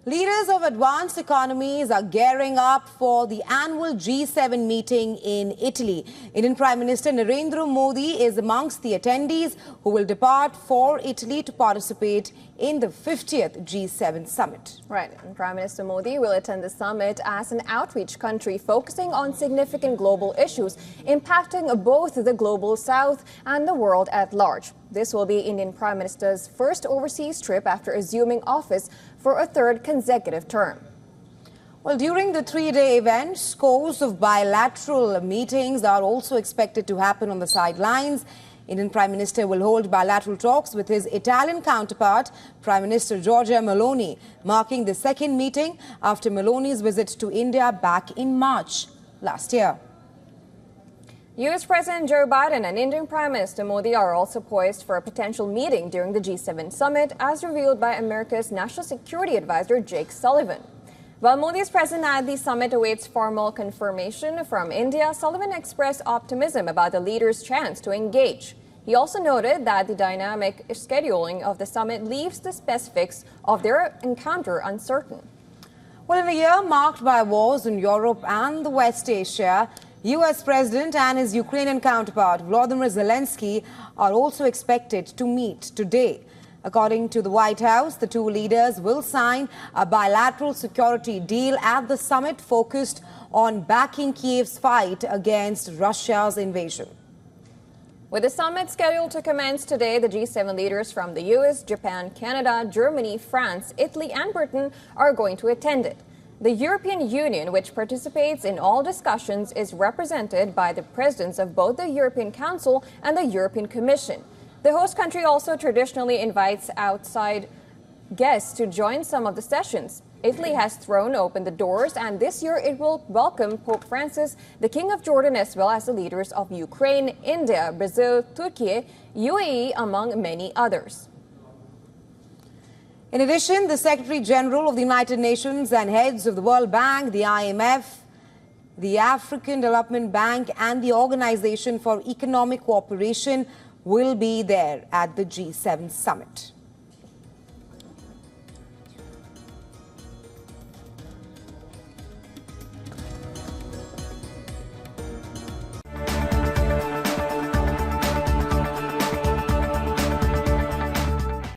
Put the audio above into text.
Leaders of advanced economies are gearing up for the annual G7 meeting in Italy. Indian Prime Minister Narendra Modi is amongst the attendees who will depart for Italy to participate in the 50th G7 summit. Right. And Prime Minister Modi will attend the summit as an outreach country focusing on significant global issues impacting both the global south and the world at large. This will be Indian Prime Minister's first overseas trip after assuming office for a third consecutive term. Well, during the three-day event, scores of bilateral meetings are also expected to happen on the sidelines. Indian Prime Minister will hold bilateral talks with his Italian counterpart, Prime Minister Giorgia Meloni, marking the second meeting after Meloni's visit to India back in March last year. U.S. President Joe Biden and Indian Prime Minister Modi are also poised for a potential meeting during the G7 summit, as revealed by America's National Security Advisor Jake Sullivan. While Modi's presence at the summit awaits formal confirmation from India, Sullivan expressed optimism about the leaders' chance to engage. He also noted that the dynamic scheduling of the summit leaves the specifics of their encounter uncertain. Well, in a year marked by wars in Europe and the West Asia, U.S. President and his Ukrainian counterpart, Volodymyr Zelensky, are also expected to meet today. According to the White House, the two leaders will sign a bilateral security deal at the summit focused on backing Kiev's fight against Russia's invasion. With the summit scheduled to commence today, the G7 leaders from the U.S., Japan, Canada, Germany, France, Italy and Britain are going to attend it. The European Union, which participates in all discussions, is represented by the presidents of both the European Council and the European Commission. The host country also traditionally invites outside guests to join some of the sessions. Italy has thrown open the doors, and this year it will welcome Pope Francis, the King of Jordan, as well as the leaders of Ukraine, India, Brazil, Turkey, UAE, among many others. In addition, the Secretary General of the United Nations and heads of the World Bank, the IMF, the African Development Bank and the Organization for Economic Cooperation will be there at the G7 summit.